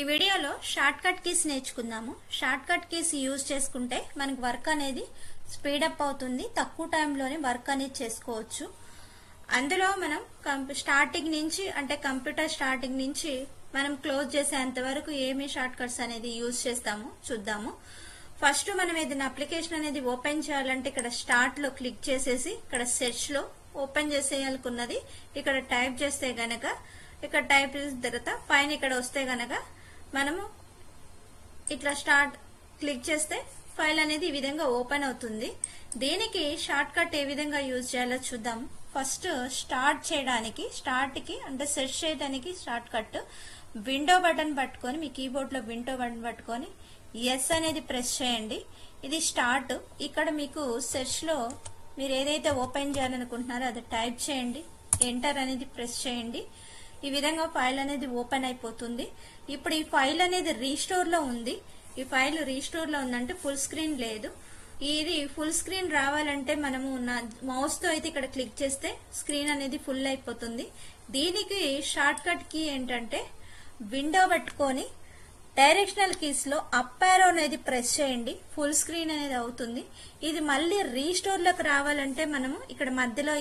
ఈ వీడియోలో short cut keys నేర్చుకుందాము. షార్ట్ కట్ కీస్ యూజ్ చేసుకుంటే మనకు వర్క్ అనేది స్పీడప్ అవుతుంది, తక్కువ టైంలోనే వర్క్ అనేది చేసుకోవచ్చు. అందులో మనం స్టార్టింగ్ నుంచి అంటే కంప్యూటర్ స్టార్టింగ్ నుంచి మనం క్లోజ్ చేసేంత వరకు ఏమి షార్ట్ కట్స్ అనేది యూజ్ చేస్తామో చూద్దాము. ఫస్ట్ మనం ఏదైనా అప్లికేషన్ అనేది ఓపెన్ చేయాలంటే ఇక్కడ స్టార్ట్ లో క్లిక్ చేసేసి ఇక్కడ సెర్చ్ లో ఓపెన్ చేసేయాలనుకున్నది ఇక్కడ టైప్ చేస్తే గనక ఇక్కడ టైప్ చేసిన తర్వాత పైన ఇక్కడ వస్తే గనక మనము ఇట్లా స్టార్ట్ క్లిక్ చేస్తే ఫైల్ అనేది ఈ విధంగా ఓపెన్ అవుతుంది. దీనికి షార్ట్ కట్ ఏ విధంగా యూజ్ చేయాలో చూద్దాం. ఫస్ట్ స్టార్ట్ చేయడానికి స్టార్ట్ కి అంటే సెర్చ్ చేయడానికి స్టార్ట్ కట్ విండో బటన్ పట్టుకొని మీ కీబోర్డ్ లో విండో బటన్ పట్టుకొని ఎస్ అనేది ప్రెస్ చేయండి. ఇది స్టార్ట్. ఇక్కడ మీకు సెర్చ్ లో మీరు ఏదైతే ఓపెన్ చేయాలనుకుంటున్నారో అది టైప్ చేయండి, ఎంటర్ అనేది ప్రెస్ చేయండి. ఈ విధంగా ఫైల్ అనేది ఓపెన్ అయిపోతుంది. ఇప్పుడు ఈ ఫైల్ అనేది రీస్టోర్ లో ఉంది. ఈ ఫైల్ రీస్టోర్ లో ఉందంటే ఫుల్ స్క్రీన్ లేదు. ఇది ఫుల్ స్క్రీన్ రావాలంటే మనము మౌస్ తో అయితే ఇక్కడ క్లిక్ చేస్తే స్క్రీన్ అనేది ఫుల్ అయిపోతుంది. దీనికి షార్ట్ కట్ కీ ఏంటంటే విండో పట్టుకొని డైరెక్షనల్ కీస్ లో అప్ యారో అనేది ప్రెస్ చేయండి, ఫుల్ స్క్రీన్ అనేది అవుతుంది. ఇది మళ్ళీ రీస్టోర్ లోకి రావాలంటే మనము ఇక్కడ మధ్యలో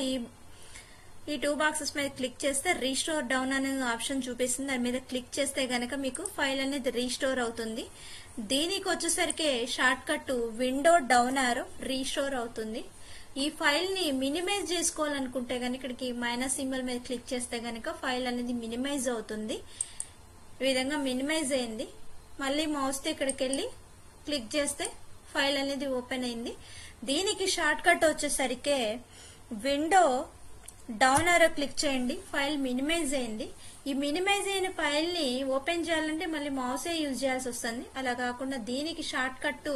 ఈ టూ బాక్సెస్ మీద క్లిక్ చేస్తే రీస్టోర్ డౌన్ అనే ఆప్షన్ చూపిస్తుంది. దాని మీద క్లిక్ చేస్తే గనక మీకు ఫైల్ అనేది రీస్టోర్ అవుతుంది. దీనికి వచ్చేసరికి short cut window down arrow restore అవుతుంది. ఈ ఫైల్ ని మినిమైజ్ చేసుకోవాలనుకుంటే గనక ఇక్కడికి మైనస్ సింబల్ మీద క్లిక్ చేస్తే గనక ఫైల్ అనేది మినిమైజ్ అవుతుంది. ఈ విధంగా మినిమైజ్ అయింది. మళ్ళీ మౌస్ తో ఇక్కడికి వెళ్ళి క్లిక్ చేస్తే ఫైల్ అనేది ఓపెన్ అయింది. దీనికి షార్ట్ కట్ వచ్చేసరికి విండో డౌన్ ఆరో క్లిక్ చేయండి, ఫైల్ మినిమైజ్ అయింది. ఈ మినిమైజ్ అయిన ఫైల్ ని ఓపెన్ చేయాలంటే మళ్ళీ మౌసే యూజ్ చేయాల్సి వస్తుంది. అలా కాకుండా దీనికి షార్ట్ కట్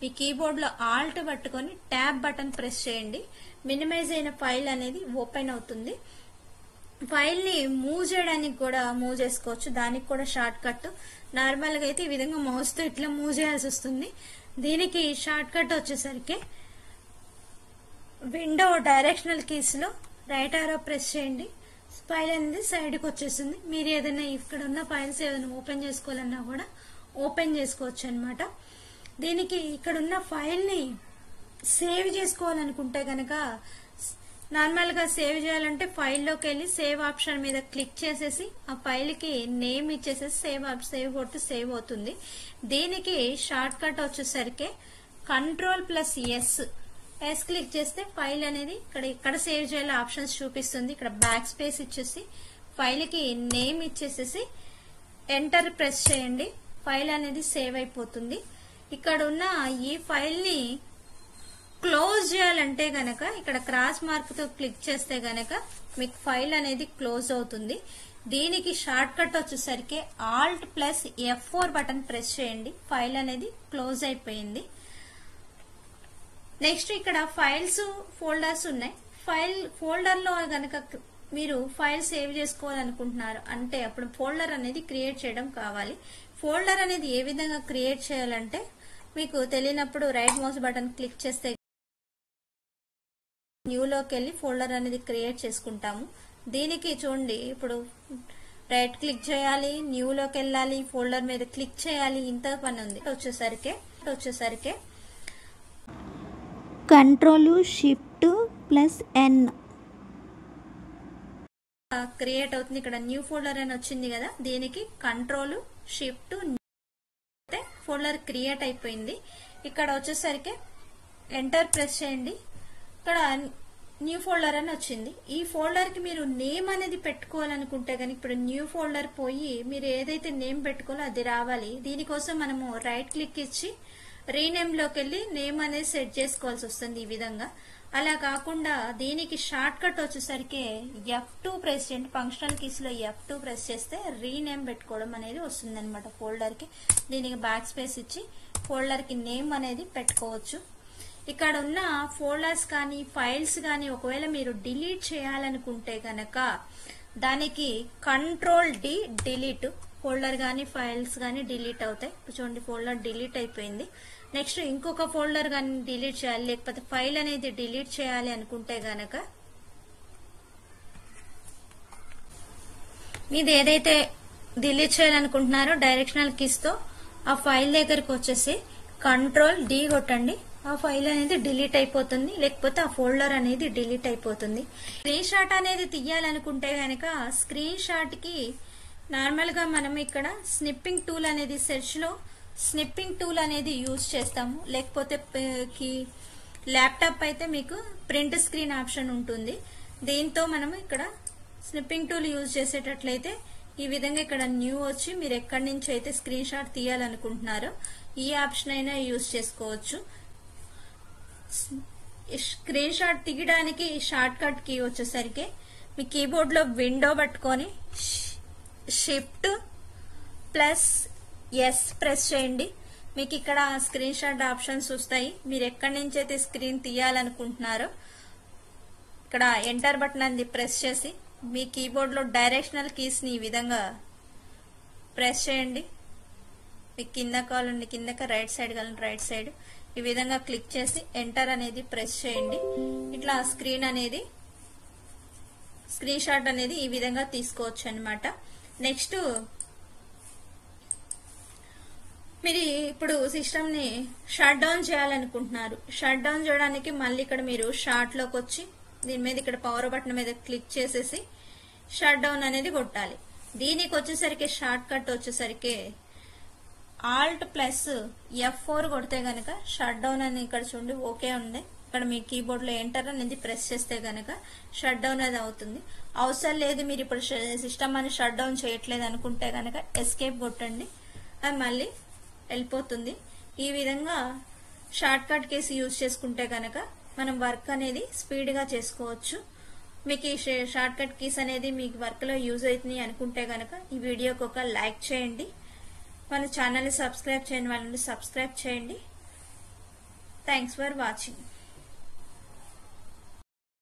మీ కీబోర్డ్ లో ఆల్ట్ పట్టుకొని ట్యాబ్ బటన్ ప్రెస్ చేయండి. మినిమైజ్ అయిన ఫైల్ అనేది ఓపెన్ అవుతుంది. ఫైల్ ని మూవ్ చేయడానికి కూడా మూవ్ చేసుకోవచ్చు. దానికి కూడా షార్ట్ కట్ నార్మల్ గా అయితే ఈ విధంగా మౌస్ తో ఇట్లా మూవ్ చేయాల్సి వస్తుంది. దీనికి షార్ట్ కట్ వచ్చేసరికి విండో డైరెక్షనల్ కీస్ లో రైట్ ఆరో ప్రెస్ చేయండి, ఫైల్ అనేది సైడ్ కి వచ్చేస్తుంది. మీరు ఏదైనా ఇక్కడ ఉన్న ఫైల్స్ ఏదైనా ఓపెన్ చేసుకోవాలన్నా కూడా ఓపెన్ చేసుకోవచ్చు అనమాట. దీనికి ఇక్కడ ఉన్న ఫైల్ ని సేవ్ చేసుకోవాలనుకుంటే గనక నార్మల్ గా సేవ్ చేయాలంటే ఫైల్లోకి వెళ్ళి సేవ్ ఆప్షన్ మీద క్లిక్ చేసేసి ఆ ఫైల్ కి నేమ్ ఇచ్చేసేసి సేవ్ కొట్టి సేవ్ అవుతుంది. దీనికి షార్ట్ కట్ వచ్చేసరికి Ctrl+S క్లిక్ చేస్తే ఫైల్ అనేది ఇక్కడ సేవ్ చేయాలి ఆప్షన్స్ చూపిస్తుంది. ఇక్కడ బ్యాక్ స్పేస్ ఇచ్చేసి ఫైల్ కి నేమ్ ఇచ్చేసేసి ఎంటర్ ప్రెస్ చేయండి, ఫైల్ అనేది సేవ్ అయిపోతుంది. ఇక్కడ ఉన్న ఈ ఫైల్ ని క్లోజ్ చేయాలంటే గనక ఇక్కడ క్రాస్ మార్క్ తో క్లిక్ చేస్తే గనక మీకు ఫైల్ అనేది క్లోజ్ అవుతుంది. దీనికి షార్ట్ కట్ వచ్చేసరికి Alt+F4 బటన్ ప్రెస్ చేయండి, ఫైల్ అనేది క్లోజ్ అయిపోయింది. నెక్స్ట్ ఇక్కడ ఫైల్స్ ఫోల్డర్స్ ఉన్నాయి. ఫోల్డర్ లో గనక మీరు ఫైల్ సేవ్ చేసుకోవాలనుకుంటున్నారు అంటే అప్పుడు ఫోల్డర్ అనేది క్రియేట్ చేయడం కావాలి. ఫోల్డర్ అనేది ఏ విధంగా క్రియేట్ చేయాలంటే మీకు తెలియనప్పుడు రైట్ మౌస్ బటన్ క్లిక్ చేస్తే న్యూలోకి వెళ్ళి ఫోల్డర్ అనేది క్రియేట్ చేసుకుంటాము. దీనికి చూడండి ఇప్పుడు రైట్ క్లిక్ చేయాలి, న్యూలోకి వెళ్ళాలి, ఫోల్డర్ మీద క్లిక్ చేయాలి, ఇంత పని ఉంది. వచ్చేసరికి Ctrl+Shift+N క్రియేట్ అవుతుంది. ఇక్కడ న్యూ ఫోల్డర్ అని వచ్చింది కదా, దీనికి Ctrl+Shift ఫోల్డర్ క్రియేట్ అయిపోయింది. ఇక్కడ వచ్చేసరికి ఎంటర్ ప్రెస్ చేయండి, ఇక్కడ న్యూ ఫోల్డర్ అని వచ్చింది. ఈ ఫోల్డర్ కి మీరు నేమ్ అనేది పెట్టుకోవాలనుకుంటే కనుక ఇప్పుడు న్యూ ఫోల్డర్ పోయి మీరు ఏదైతే నేమ్ పెట్టుకోవాలో అది రావాలి. దీనికోసం మనము రైట్ క్లిక్ ఇచ్చి రీనేమ్ లోకి వెళ్ళి నేమ్ అనేది సెట్ చేసుకోవాల్సి వస్తుంది ఈ విధంగా. అలా కాకుండా దీనికి షార్ట్ కట్ వచ్చేసరికి F2 ప్రెస్ చేయండి. ఫంక్షనల్ కీస్ లో F2 ప్రెస్ చేస్తే రీనేమ్ పెట్టుకోవడం అనేది వస్తుంది అనమాట ఫోల్డర్ కి. దీనికి బ్యాక్ స్పేస్ ఇచ్చి ఫోల్డర్ కి నేమ్ అనేది పెట్టుకోవచ్చు. ఇక్కడ ఉన్న ఫోల్డర్స్ కానీ ఫైల్స్ కానీ ఒకవేళ మీరు డిలీట్ చేయాలనుకుంటే గనక దానికి Ctrl+D డిలీట్, ఫోల్డర్ కానీ ఫైల్స్ కానీ డిలీట్ అవుతాయి. చూడండి ఫోల్డర్ డిలీట్ అయిపోయింది. నెక్స్ట్ ఇంకొక ఫోల్డర్ కానీ డిలీట్ చేయాలి లేకపోతే ఫైల్ అనేది డిలీట్ చేయాలి అనుకుంటే గనక మీది ఏదైతే డిలీట్ చేయాలనుకుంటున్నారో డైరెక్షనల్ కీస్ తో ఆ ఫైల్ దగ్గరకు వచ్చేసి కంట్రోల్ డి కొట్టండి. ఆ ఫైల్ అనేది డిలీట్ అయిపోతుంది, లేకపోతే ఆ ఫోల్డర్ అనేది డిలీట్ అయిపోతుంది. స్క్రీన్ షాట్ అనేది తీయాలనుకుంటే గనక స్క్రీన్ షాట్ కి నార్మల్ గా మనం ఇక్కడ స్నిప్పింగ్ టూల్ అనేది సెర్చ్ లో స్నిప్పింగ్ టూల్ అనేది యూజ్ చేస్తాము. లేకపోతే ల్యాప్టాప్ అయితే మీకు ప్రింట్ స్క్రీన్ ఆప్షన్ ఉంటుంది. దీంతో మనం ఇక్కడ స్నిప్పింగ్ టూల్ యూజ్ చేసేటట్లయితే ఈ విధంగా ఇక్కడ న్యూ వచ్చి మీరు ఎక్కడి నుంచి అయితే స్క్రీన్ షాట్ తీయాలనుకుంటున్నారో ఈ ఆప్షన్ అయినా యూజ్ చేసుకోవచ్చు. స్క్రీన్ షాట్ తీయడానికి షార్ట్ కట్ కీ వచ్చేసరికి మీ కీబోర్డ్ లో విండో పట్టుకొని షిఫ్ట్ ప్లస్ ఎస్ ప్రెస్ చేయండి. మీకు ఇక్కడ స్క్రీన్ షాట్ ఆప్షన్స్ వస్తాయి. మీరు ఎక్కడి నుంచి అయితే స్క్రీన్ తీయాలనుకుంటున్నారో ఇక్కడ ఎంటర్ బటన్ అనేది ప్రెస్ చేసి మీ కీబోర్డ్ లో డైరెక్షనల్ కీస్ ని ఈ విధంగా ప్రెస్ చేయండి. మీకు కింద కావాలండి కిందకి, రైట్ సైడ్ కావాలండి రైట్ సైడ్, ఈ విధంగా క్లిక్ చేసి ఎంటర్ అనేది ప్రెస్ చేయండి. ఇట్లా స్క్రీన్ షాట్ అనేది ఈ విధంగా తీసుకోవచ్చు అన్నమాట. నెక్స్ట్ మీరు ఇప్పుడు సిస్టమ్ ని షట్ డౌన్ చేయాలనుకుంటున్నారు. షట్ డౌన్ చేయడానికి మళ్ళీ ఇక్కడ మీరు షార్ట్ లోకి వచ్చి దీని మీద ఇక్కడ పవర్ బటన్ మీద క్లిక్ చేసేసి షట్ డౌన్ అనేది కొట్టాలి. దీనికి వచ్చేసరికి షార్ట్ కట్ వచ్చేసరికి ఆల్ట్ ప్లస్ F4 కొడితే గనక షట్ డౌన్ అని ఇక్కడ చూడండి ఓకే ఉంది. ఇక్కడ మీ కీబోర్డ్ లో ఎంటర్ అనేది ప్రెస్ చేస్తే గనక షట్ డౌన్ అది అవుతుంది. అవసరం లేదు మీరు ఇప్పుడు సిస్టమ్ అని షట్ డౌన్ చేయట్లేదు అనుకుంటే గనక ఎస్కేప్ కొట్టండి, అది మళ్ళీ వెళ్ళిపోతుంది. ఈ విధంగా షార్ట్ కట్ కేసు యూజ్ చేసుకుంటే గనక మనం వర్క్ అనేది స్పీడ్ గా చేసుకోవచ్చు. మీకు ఈ షార్ట్ కట్ కీస్ అనేది మీకు వర్క్ లో యూజ్ అవుతుంది అనుకుంటే గనక ఈ వీడియోకి ఒక లైక్ చేయండి. మన ఛానల్ ని సబ్స్క్రైబ్ చేయని వాళ్ళని సబ్స్క్రైబ్ చేయండి. Thanks for watching.